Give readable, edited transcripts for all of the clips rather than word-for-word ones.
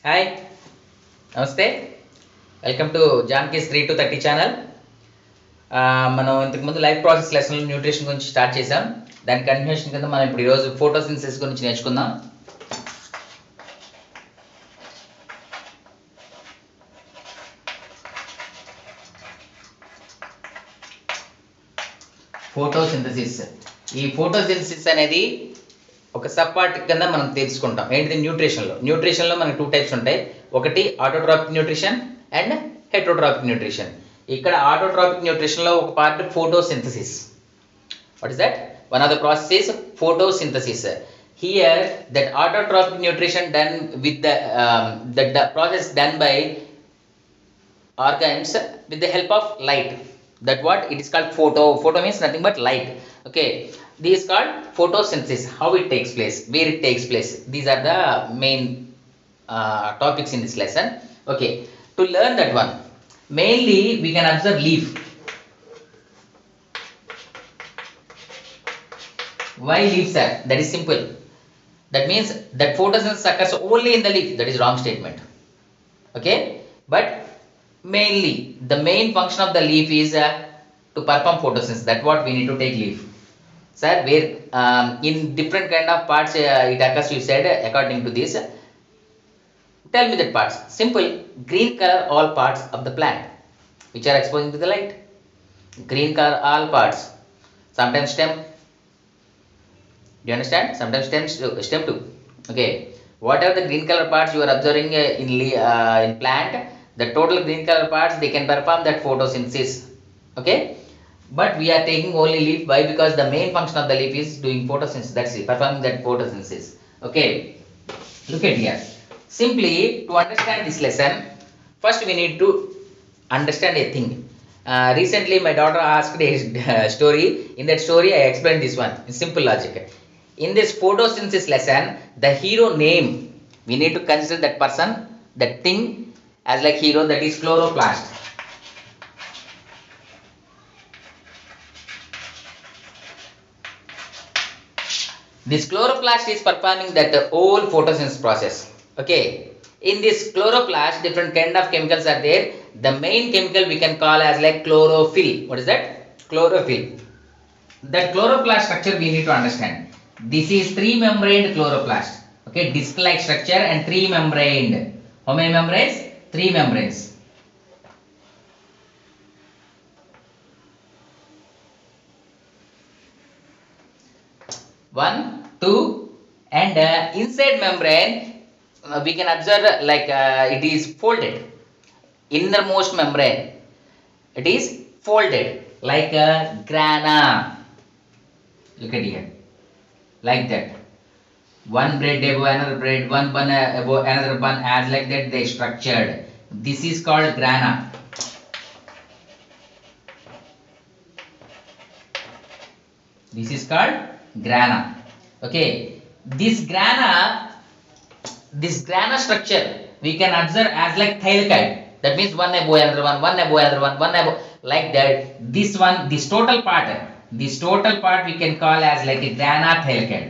Hi, నమస్తే. Welcome to Janki's 3 to 30 channel. మనం ఇంతకుముందు లైఫ్ ప్రాసెస్ లెసన్ న్యూట్రిషన్ గురించి స్టార్ట్ చేసాం. దాని కంటిన్యూషన్ కింద మనం ఇప్పుడు ఈరోజు ఫోటోసింథసిస్ గురించి నేర్చుకుందాం. ఫోటోసింథసిస్. ఈ ఫోటోసింథసిస్ అనేది ఒక సబ్ పార్ట్ కింద మనం తెలుసుకుంటాం. ఏంటిది? న్యూట్రిషన్లో మనకి 2 టైప్స్ ఉంటాయి. ఒకటి ఆటోట్రాపిక్ న్యూట్రిషన్ అండ్ హెటరోట్రాపిక్ న్యూట్రిషన్. ఇక్కడ ఆటోట్రాపిక్ న్యూట్రిషన్లో ఒక part photosynthesis. What is that? One of the process is photosynthesis. Here that autotrophic nutrition done with the process done by organs with the help of light. That what it is called photo means nothing but light. Okay, this is called photosynthesis. How it takes place, where it takes place, these are the main topics in this lesson. Okay, to learn that one, mainly we can observe leaf. Why leaf, sir? That is simple. That means that photosynthesis occurs only in the leaf. That is wrong statement. Okay, but mainly the main function of the leaf is to perform photosynthesis. That what we need to take leaf. Sir, where in different kind of parts it occurs, you said, according to this. Tell me that parts. Simple. Green color all parts of the plant which are exposing to the light. Green color all parts. Sometimes stem. Do you understand? Sometimes stem too. Okay. Whatever the green color parts you are observing in plant, the total green color parts, they can perform that photosynthesis. Okay. But we are taking only leaf. Why? Because the main function of the leaf is doing photosynthesis. That's it. Performing that photosynthesis. Okay. Look at here. Simply to understand this lesson, first we need to understand a thing. Recently my daughter asked a story. In that story I explained this one in simple logic. In this photosynthesis lesson, the hero name, we need to consider that person, that thing as like hero, that is chloroplast. This chloroplast is performing that whole photosynthesis process. Okay. In this chloroplast, different kind of chemicals are there. The main chemical we can call as like chlorophyll. What is that? Chlorophyll. That chloroplast structure we need to understand. This is 3-membraned chloroplast. Okay, disc-like structure and 3-membraned. How many membranes? 3 membranes. One, two, and inside membrane we can observe like it is folded. Innermost membrane, it is folded like grana. Look at here. Like that, one bread above another bread, one bun above another bun, as like that they structured. This is called grana. This is called grana. Okay, this grana structure we can observe as like thylakoid. That means one above another one, one above another one above, like that. This one, this total part we can call as like a grana thylakoid.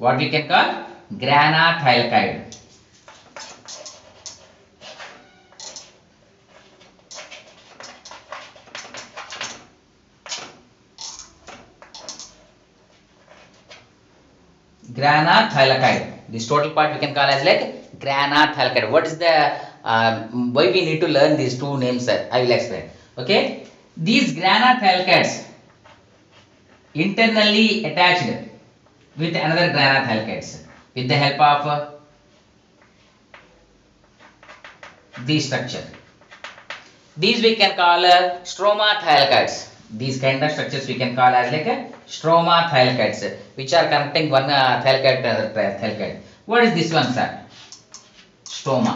What we can call? Grana thylakoid. Grana thylakoid. This total part we can call as like grana thylakoid. What is the why we need to learn these two names, sir? I will explain. Okay, these grana thylakoids internally attached with another grana thylakoids with the help of this structure. These we can call stroma thylakoids. These kind of structures we can call as like a stroma thylakoids, which are connecting one thylakoid to another thylakoid. What is this one, sir? Stroma.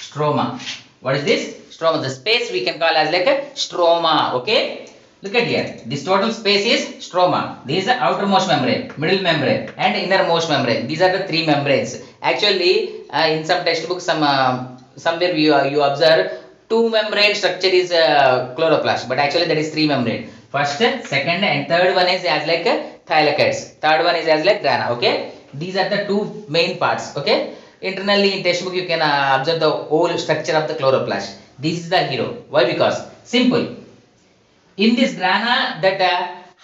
Stroma. What is this? Stroma. The space we can call as like a stroma. Okay. Look at here. This total space is stroma. This is the outermost membrane, middle membrane, and innermost membrane. These are the 3 membranes. Actually, in some textbooks, somewhere you observe 2 membrane structure is chloroplast, but actually that is 3 membrane. First, second and third one is as like thylakoids. Third one is as like grana. Okay, these are the two main parts. Okay, internally in textbook you can observe the whole structure of the chloroplast. This is the hero. Why? Because simple. In this grana, that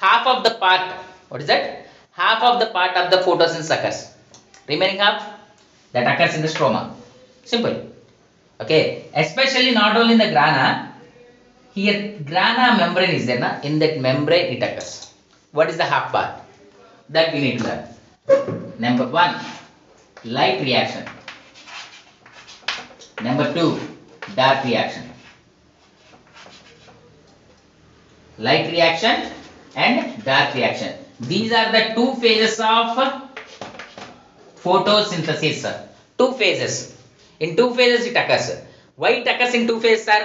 half of the part, what is that? Half of the part of the photosynthesis occurs. Remaining half that occurs in the stroma. Simple. Okay, especially not only in the grana. Here grana membrane is there, na? In that membrane it occurs. What is the half part? That we need to learn. Number 1, light reaction. Number 2, dark reaction. Light reaction and dark reaction. These are the two phases of photosynthesis. Two phases. In two phases it occurs. Why it occurs in two phases, sir?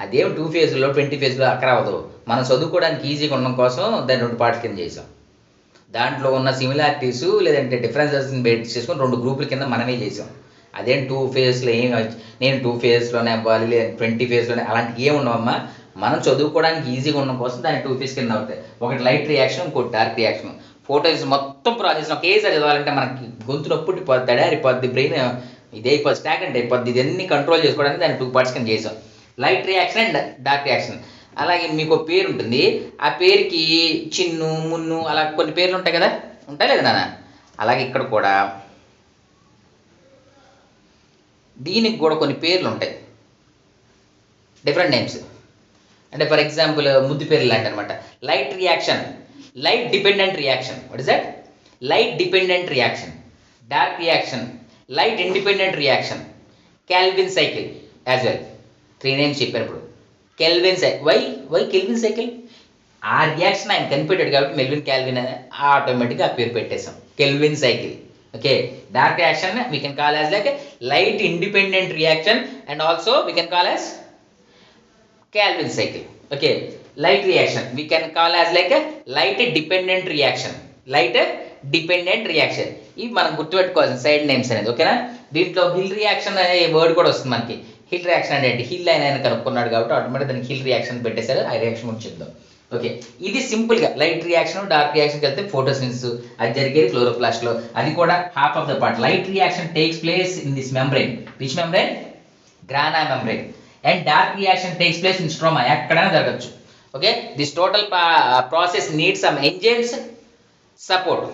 అదేం 2 ఫేజ్లో 20 ఫేజ్లో అక్కడ అవ్వదు. మనం చదువుకోవడానికి ఈజీగా ఉండడం కోసం దాన్ని 2 పార్ట్స్ కింద చేసాం. దాంట్లో ఉన్న సిమిలారిటీస్ లేదంటే డిఫరెన్సెస్ని బేస్ చేసుకొని 2 గ్రూపుల కింద మనమే చేసాం. అదేం 2 ఫేజ్లో ఏం నేను 2 ఫేజ్లోనే అవ్వాలి లేదా 20 ఫేజ్లోనే అలాంటివి ఏమి ఉండవమ్మా. మనం చదువుకోవడానికి ఈజీగా ఉండడం కోసం దాన్ని 2 ఫేజ్ కింద అవుతాయి. ఒకటి లైట్ రియాక్షన్, ఇంకోటి డార్క్ రియాక్షన్. ఫోటోస్ మొత్తం ప్రాసెస్ ఒకేసారి చదవాలంటే మనకి గొంతు నొప్పి తడారిపోద్ది, బ్రెయిన్ ఇదే అయిపోద్ది, స్టాగ్నెంట్ అయిపోద్ది. ఇదన్నీ కంట్రోల్ చేసుకోవడానికి దాన్ని 2 పార్ట్స్ కింద చేసాం. Light reaction and dark reaction. అలాగే మీకు పేరు ఉంటుంది, ఆ పేరుకి చిన్ను, మున్ను అలా కొన్ని పేర్లు ఉంటాయి కదా, ఉంటాయి లేదా నాన్న? అలాగే ఇక్కడ కూడా దీనికి కూడా కొన్ని పేర్లు ఉంటాయి, డిఫరెంట్ నేమ్స్. అంటే ఫర్ ఎగ్జాంపుల్ ముద్దు పేర్లు లాంటి అనమాట. Light reaction, light dependent reaction. What is that? Light dependent reaction. Dark reaction, light independent reaction. Calvin cycle as well. 3 names చెప్పాను ఇప్పుడు. Calvin cycle. Why Calvin cycle? ఆ రియాక్షన్ ఆయన కనిపెట్టాడు కాబట్టి మెల్విన్ క్యాల్విన్ అని ఆటోమేటిక్గా ఆ పేరు పెట్టేశాం, Calvin cycle. Okay, dark reaction we can call as like light independent reaction and also we can call as Calvin cycle. Okay, light reaction we can call as like a light dependent reaction. Light dependent reaction. ఇవి మనం గుర్తుపెట్టుకోవాల్సిన side names అనేది. ఓకేనా? దీంట్లో hill reaction అనే word కూడా వస్తుంది మనకి. హిల్ రియాక్షన్ అంటే హిల్ ఆయన కనుక్కున్నాడు కాబట్టి ఆటోమేటిక్ దానికి హిల్ రియాక్షన్ పెట్టేశారు. ఆ రియాక్షన్ గురించి చెప్దాం. ఓకే, ఇది సింపుల్గా లైట్ రియాక్షన్ డార్క్ రియాక్షన్కి వెళ్తే ఫోటోసిన్సిస్ అది జరిగేది క్లోరోప్లాస్ట్లో. అది కూడా half of the part. Light reaction takes place in this membrane. Which membrane? గ్రానా membrane. And dark reaction takes place in stroma. ఎక్కడైనా జరగచ్చు. Okay, this total process needs some enzymes support,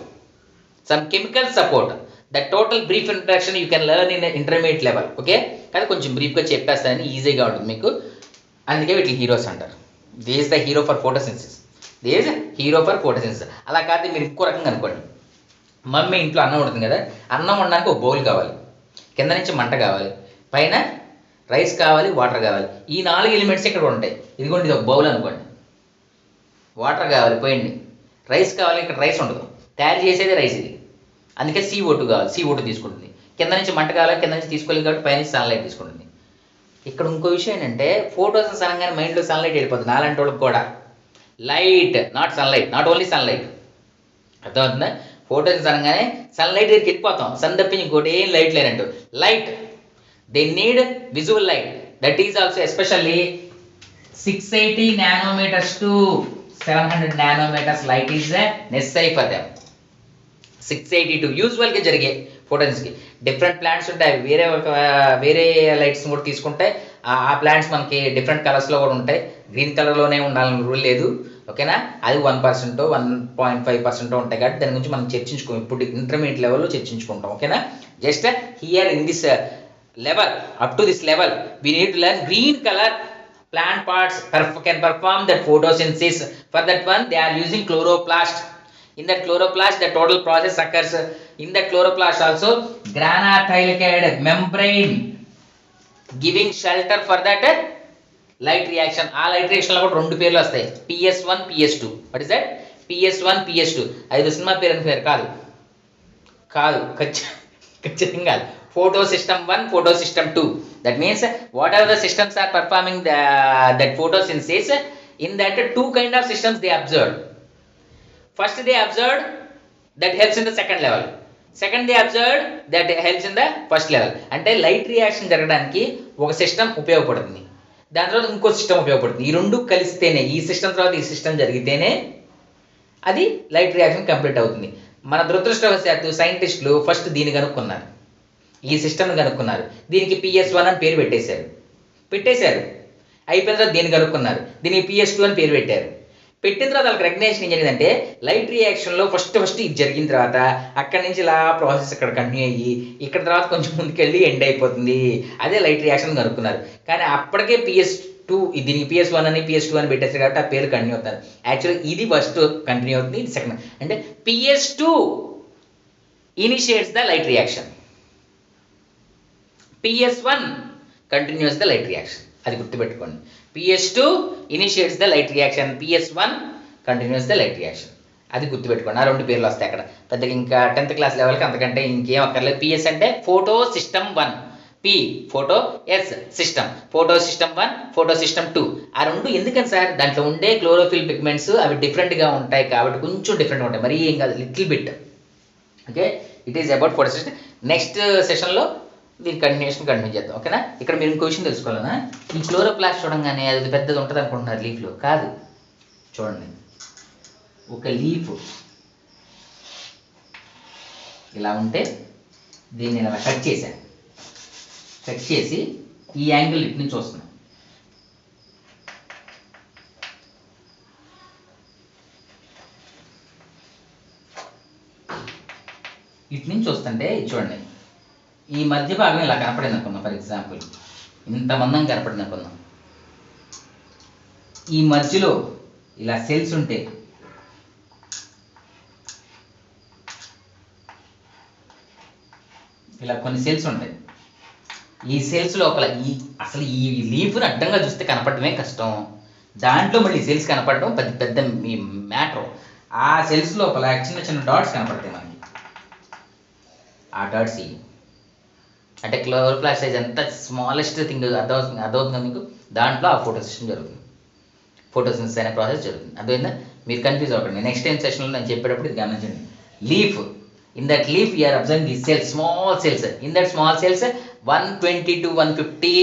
some chemical support. The total brief introduction you can learn in intermediate level. Okay, కానీ కొంచెం బ్రీఫ్గా చెప్పేస్తానని ఈజీగా ఉంటుంది మీకు, అందుకే వీటిని హీరోస్ అంటారు. This is the hero for photosynthesis. This is hero for photosynthesis. అలా కాదు మీరు ఇంకో రకంగా అనుకోండి. మమ్మీ ఇంట్లో అన్నం వండుతుంది కదా, అన్నం వండడానికి ఒక బౌల్ కావాలి, కింద నుంచి మంట కావాలి, పైన రైస్ కావాలి, వాటర్ కావాలి. ఈ 4 ఎలిమెంట్స్ ఇక్కడ ఉంటాయి. ఇదిగోండి, ఇది ఒక బౌల్ అనుకోండి. వాటర్ కావాలి, పోయండి. రైస్ కావాలి, ఇక్కడ రైస్ ఉండదు, తయారు చేసేది రైస్ ఇది. అందుకే CO2 కావాలి, CO2 తీసుకుంటుంది. కింద నుంచి మంట కావాలి, కింద నుంచి తీసుకోలేదు కాబట్టి పైన సన్లైట్ తీసుకుంటుంది. ఇక్కడ ఇంకో విషయం ఏంటంటే ఫోటోస్ అనగానే మైండ్లో సన్లైట్ వెళ్ళిపోతుంది. నాలాంటి వాళ్ళకి కూడా light, not sunlight, not only sunlight. అర్థమవుతుందా? ఫోటోస్ అనగానే సన్లైట్ దగ్గరికి వెళ్ళిపోతాం. సన్ తప్పించి ఇంకోటి ఏం లైట్ లేనట్టు. Light, they need visual light. That is also especially 680 nanometers to 700 nanometers light is necessary for them. 680 to usual గా జరిగే ఫోటోన్స్ కి డిఫరెంట్ ప్లాంట్స్ ఉంటాయి. వేరే లైట్స్ కూడా తీసుకుంటే ఆ ప్లాంట్స్ మనకి డిఫరెంట్ కలర్స్లో కూడా ఉంటాయి. గ్రీన్ కలర్లోనే ఉండాలని రూల్ లేదు. ఓకేనా? అది 1%, 1.5% ఉంటాయి కాబట్టి దాని గురించి మనం చర్చించుకోం. ఇప్పుడు ఇంటర్మీడియట్ లెవెల్లో చర్చించుకుంటాం. ఓకేనా? Just hear in this level, up to this level we need to learn green color plant parts can perform that photosynthesis. For that one they are using chloroplast. In that chloroplast the total process occurs. In that chloroplast also grana thylakoid membrane giving shelter for that light reaction. ఆ light reaction లో కూడా 2 పేర్లు వస్తాయి, PS1 PS2. what is that? PS1 PS2 అది cinema పేరు అని పేరు కాదు ఖచ్చితంగా కాదు. Photosystem 1, photosystem 2. That means whatever the systems are performing that photosynthesis, in that 2 kind of systems they observed. First they observed that helps in the second level. Second they observed that helps in the first level. అంటే light reaction జరగడానికి ఒక system ఉపయోగపడుతుంది. దాని తర్వాత ఇంకో system ఉపయోగపడుతుంది. ఈ రెండు కలిస్తేనే, ఈ సిస్టమ్ తర్వాత ఈ సిస్టమ్ జరిగితేనే అది లైట్ రియాక్షన్ కంప్లీట్ అవుతుంది. మన దురదృష్టవశాత్తు సైంటిస్టులు ఫస్ట్ దీన్ని కనుక్కున్నారు, ఈ సిస్టమ్ని కనుక్కున్నారు, దీనికి PS1 అని పేరు పెట్టేశారు. అయిపోయిన తర్వాత దీన్ని కనుక్కున్నారు, దీనికి PS2 అని పేరు పెట్టిన తర్వాత వాళ్ళకి రెకగ్నేషన్ ఏం జరిగిందంటే లైట్ రియాక్షన్లో ఫస్ట్ ఇది జరిగిన తర్వాత అక్కడి నుంచి ఇలా ప్రాసెస్ ఇక్కడ కంటిన్యూ అయ్యి ఇక్కడ తర్వాత కొంచెం ముందుకెళ్ళి ఎండ్ అయిపోతుంది, అదే లైట్ రియాక్షన్ కనుక్కున్నారు. కానీ అప్పటికే PS2 దీనికి PS1 అని PS2 అని పెట్టేస్తారు కాబట్టి ఆ పేరు కంటిన్యూ అవుతారు. యాక్చువల్గా ఇది ఫస్ట్ కంటిన్యూ అవుతుంది, ఇది సెకండ్. అంటే PS2 initiates the light reaction, PS1 continuous the light reaction. అది గుర్తుపెట్టుకోండి. PS2 initiates the light reaction, PS1 continuous the light reaction. అది గుర్తుపెట్టుకోండి. ఆ రెండు పేర్లు వస్తాయి అక్కడ. పెద్దగా ఇంకా 10th క్లాస్ లెవెల్కి అంతకంటే ఇంకేం అక్కర్లేదు. PS అంటే photo system 1, P photo, S system, photo system 1, photo system 2. ఆ రెండు ఎందుకని సార్, దాంట్లో ఉండే క్లోరోఫిల్ పిగ్మెంట్స్ అవి డిఫరెంట్గా ఉంటాయి కాబట్టి కొంచెం డిఫరెంట్గా ఉంటాయి, మరీ ఏం కాదు, little bit. Okay, it is about photo system. Next సెషన్లో దీని కంటిన్యూ చేద్దాం. ఓకేనా. ఇక్కడ మీరు ఇంకో విషయం తెలుసుకోవాలన్నా, ఈ క్లోరోప్లాస్ట్ చూడంగానే అది పెద్దది ఉంటుంది అనుకుంటున్నారు లీఫ్లో. కాదు, చూడండి, ఒక లీఫ్ ఇలా ఉంటే దీన్ని ఇలా కట్ చేసి ఈ యాంగిల్ ఇటు నుంచి వస్తున్నాం. ఇటు నుంచి వస్తుంటే చూడండి, ఈ మధ్య భాగం ఇలా కనపడింది అనుకుందాం. ఫర్ ఎగ్జాంపుల్ ఇంత మందం కనపడింది అనుకుందాం. ఈ మధ్యలో ఇలా సెల్స్ ఉంటే ఇలా కొన్ని సెల్స్ ఉంటాయి. ఈ సెల్స్ లోపల అసలు ఈ లీఫ్ని అడ్డంగా చూస్తే కనపడమే కష్టం, దాంట్లో మళ్ళీ సెల్స్ కనపడడం పెద్ద పెద్ద మ్యాటర్. ఆ సెల్స్ లోపల చిన్న చిన్న డాట్స్ కనపడతాయి మనకి. ఆ డాట్స్ అంటే క్లోరోప్లాస్ట్ సైజ్ ఎంత స్మాలెస్ట్ థింగ్ అర్థమవుతుంది మీకు. దాంట్లో ఆ ఫోటో సిస్టమ్ జరుగుతుంది, ఫోటోసిన్థసిస్ అనే ప్రాసెస్ జరుగుతుంది. అర్థమైందా? మీరు కన్ఫ్యూజ్ అవ్వకండి. నెక్స్ట్ టైం సెషన్లో నేను చెప్పేటప్పుడు ఇది గమనించండి. Leaf, in that leaf you are observing the cells, small cells. In that small cells 120 to 150,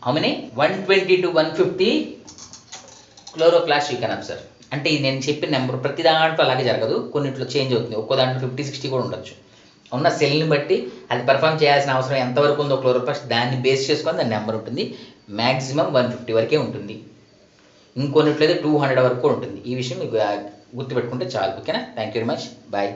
how many? 120 to 150 chloroplast you can observe. అంటే నేను చెప్పిన నెంబర్ ప్రతి దాంట్లో అలాగే జరగదు, కొన్నిట్లో చేంజ్ అవుతుంది. ఒక్కో దాంట్లో 50-60 కూడా ఉండొచ్చు. ఉన్న సెల్ని బట్టి అది పర్ఫామ్ చేయాల్సిన అవసరం ఎంతవరకు ఉందో క్లోరోప్లాస్ట్, దాన్ని బేస్ చేసుకొని దాని నెంబర్ ఉంటుంది. మ్యాక్సిమం 150 వరకే ఉంటుంది, ఇంకొన్నిట్లయితే 200 వరకు ఉంటుంది. ఈ విషయం మీకు గుర్తుపెట్టుకుంటే చాలు. ఓకేనా. Thank you very much. Bye.